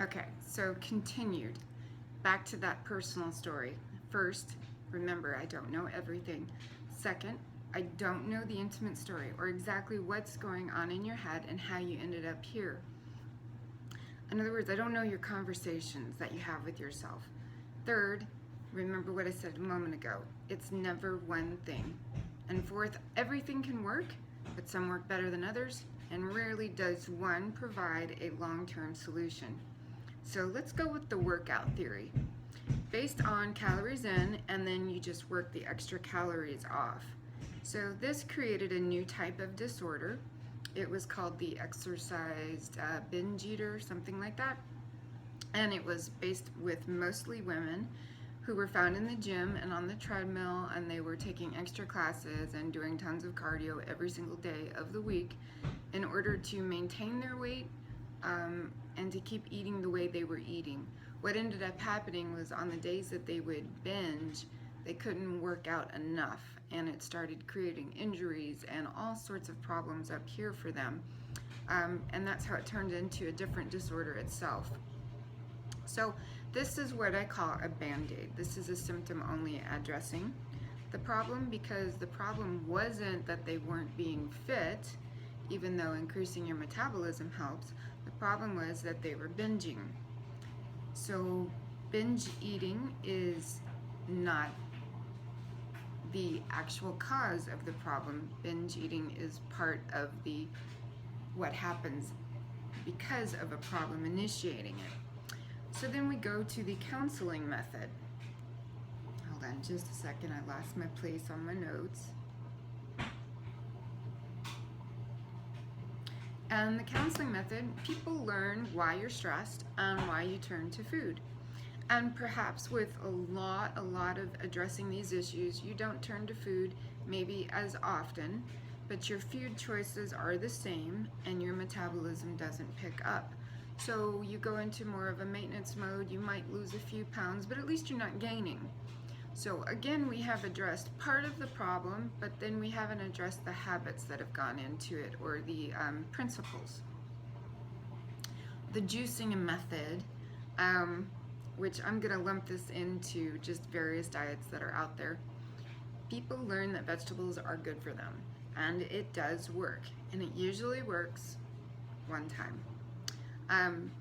Okay, so continued. Back to that personal story. First, remember, I don't know everything. Second, I don't know the intimate story or exactly what's going on in your head and how you ended up here. In other words, I don't know your conversations that you have with yourself. Third, remember what I said a moment ago. It's never one thing. And fourth, everything can work, but some work better than others, and rarely does one provide a long-term solution. So let's go with the workout theory. Based on calories in, and then you just work the extra calories off. So this created a new type of disorder. It was called the exercised binge eater, something like that. And it was based with mostly women who were found in the gym and on the treadmill, and they were taking extra classes and doing tons of cardio every single day of the week in order to maintain their weight and to keep eating the way they were eating. What ended up happening was on the days that they would binge, they couldn't work out enough, and it started creating injuries and all sorts of problems up here for them. And that's how it turned into a different disorder itself. So this is what I call a band-aid. This is a symptom only addressing the problem, because the problem wasn't that they weren't being fit, even though increasing your metabolism helps. The problem was that they were binging. So binge eating is not the actual cause of the problem. Binge eating is part of what happens because of a problem initiating it. So then we go to the counseling method. Hold on just a second, I lost my place on my notes. And the counseling method, people learn why you're stressed and why you turn to food. And perhaps with a lot of addressing these issues, you don't turn to food maybe as often, but your food choices are the same and your metabolism doesn't pick up. So you go into more of a maintenance mode, you might lose a few pounds, but at least you're not gaining. So again, we have addressed part of the problem, but then we haven't addressed the habits that have gone into it, or the principles. The juicing method, which I'm gonna lump this into just various diets that are out there. People learn that vegetables are good for them, and it does work, and it usually works one time.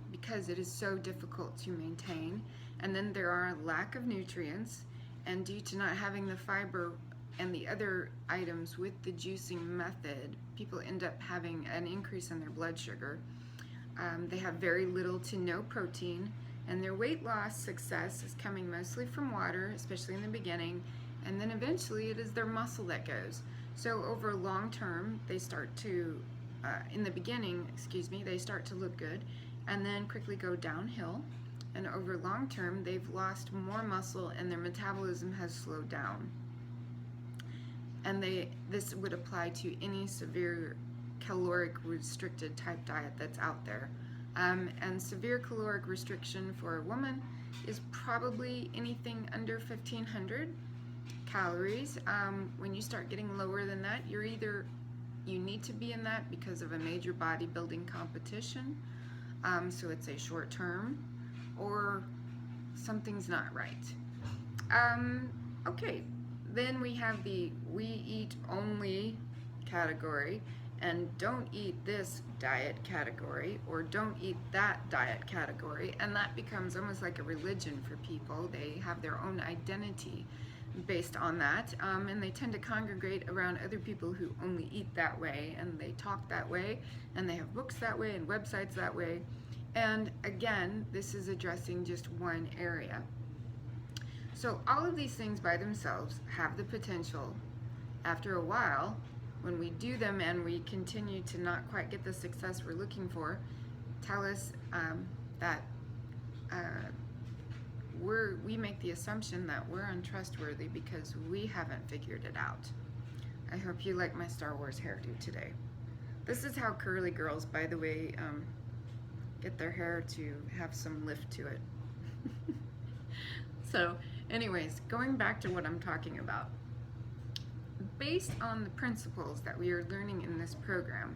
Because it is so difficult to maintain, and then there are a lack of nutrients, and due to not having the fiber and the other items with the juicing method, people end up having an increase in their blood sugar. They have very little to no protein, and their weight loss success is coming mostly from water, especially in the beginning, and then eventually it is their muscle that goes. So over long term, they start to, in the beginning, they start to look good, and then quickly go downhill. And over long term, they've lost more muscle and their metabolism has slowed down. And this would apply to any severe caloric restricted type diet that's out there. And severe caloric restriction for a woman is probably anything under 1,500 calories. When you start getting lower than that, you need to be in that because of a major bodybuilding competition. So it's a short term, or something's not right. Okay, then we have the we eat only category, and don't eat this diet category, or don't eat that diet category, and that becomes almost like a religion for people. They have their own identity based on that, and they tend to congregate around other people who only eat that way, and they talk that way, and they have books that way and websites that way. And again, this is addressing just one area. So all of these things by themselves have the potential, after a while, when we do them and we continue to not quite get the success we're looking for, tell us that we make the assumption that we're untrustworthy because we haven't figured it out. I hope you like my Star Wars hairdo today. This is how curly girls, by the way, get their hair to have some lift to it. So anyways, going back to what I'm talking about. Based on the principles that we are learning in this program,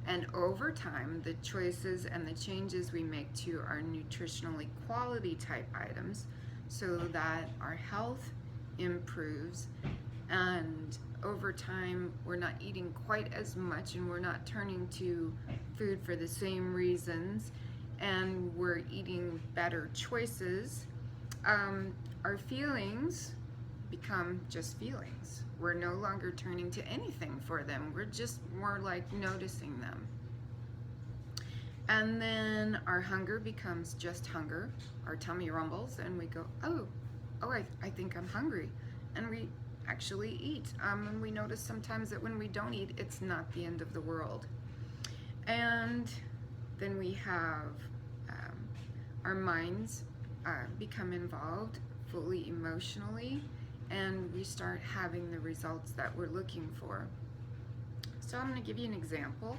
And over time, the choices and the changes we make to our nutritional equality type items so that our health improves, and over time we're not eating quite as much and we're not turning to food for the same reasons, and we're eating better choices, our feelings become just feelings. We're no longer turning to anything for them. We're just more like noticing them. And then our hunger becomes just hunger. Our tummy rumbles and we go, oh, I think I'm hungry. And we actually eat. And we notice sometimes that when we don't eat, it's not the end of the world. And then we have our minds become involved fully emotionally, and we start having the results that we're looking for. So I'm going to give you an example.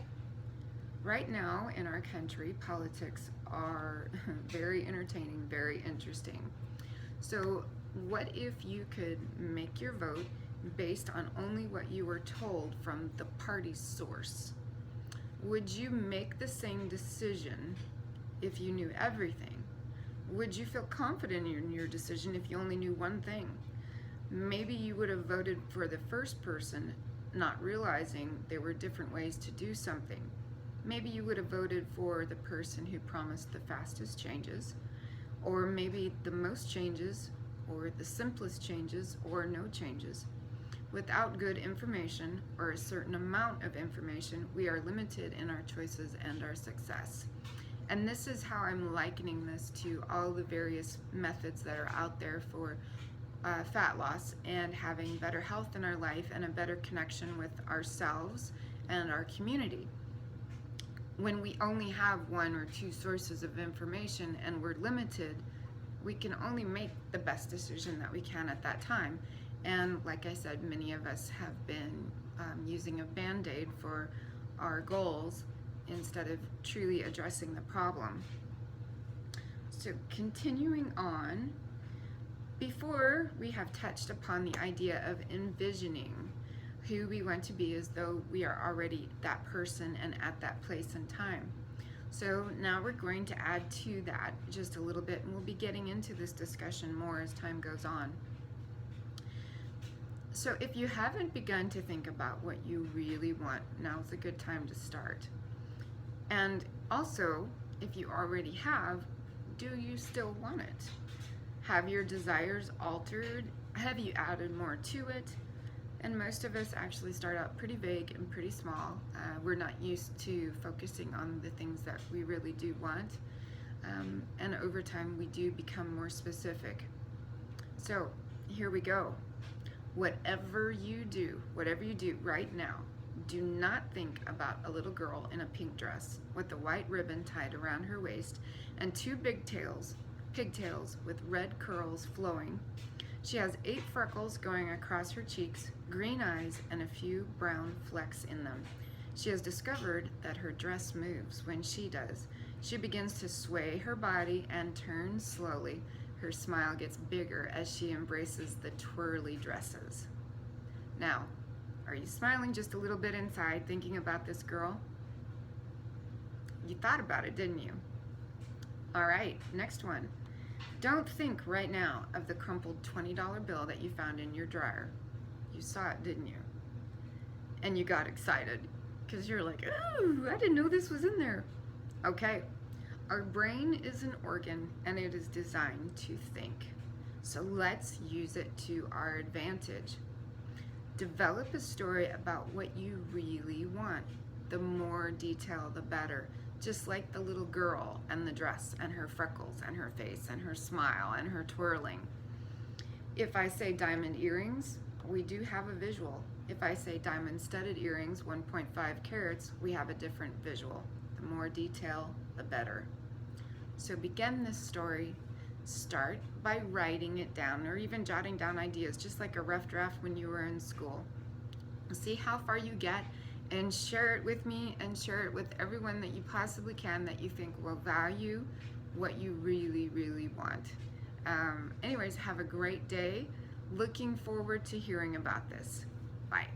Right now in our country, politics are very entertaining, very interesting. So what if you could make your vote based on only what you were told from the party source? Would you make the same decision if you knew everything? Would you feel confident in your decision if you only knew one thing? Maybe you would have voted for the first person, not realizing there were different ways to do something. Maybe you would have voted for the person who promised the fastest changes, or maybe the most changes, or the simplest changes, or no changes. Without good information, or a certain amount of information, we are limited in our choices and our success. And this is how I'm likening this to all the various methods that are out there for fat loss and having better health in our life and a better connection with ourselves and our community. When we only have one or two sources of information and we're limited, we can only make the best decision that we can at that time. And like I said, many of us have been using a Band-Aid for our goals instead of truly addressing the problem. So continuing on, before we have touched upon the idea of envisioning who we want to be as though we are already that person and at that place and time. So now we're going to add to that just a little bit, and we'll be getting into this discussion more as time goes on. So if you haven't begun to think about what you really want, now's a good time to start. And also, if you already have, do you still want it? Have your desires altered? Have you added more to it? And most of us actually start out pretty vague and pretty small. We're not used to focusing on the things that we really do want. And over time, we do become more specific. So here we go. Whatever you do right now, do not think about a little girl in a pink dress with a white ribbon tied around her waist and two pigtails with red curls flowing. She has 8 freckles going across her cheeks, green eyes, and a few brown flecks in them. She has discovered that her dress moves when she does. She begins to sway her body and turns slowly. Her smile gets bigger as she embraces the twirly dresses. Now, are you smiling just a little bit inside thinking about this girl? You thought about it, didn't you? All right, next one. Don't think right now of the crumpled $20 bill that you found in your dryer. You saw it, didn't you? And you got excited because you're like, ooh, I didn't know this was in there. Okay, our brain is an organ and it is designed to think. So let's use it to our advantage. Develop a story about what you really want. The more detail, the better. Just like the little girl and the dress and her freckles and her face and her smile and her twirling. If I say diamond earrings, we do have a visual. If I say diamond studded earrings, 1.5 carats, we have a different visual. The more detail, the better. So begin this story. Start by writing it down or even jotting down ideas, just like a rough draft when you were in school. See how far you get and share it with me and share it with everyone that you possibly can that you think will value what you really, really want. Anyways, have a great day. Looking forward to hearing about this. Bye.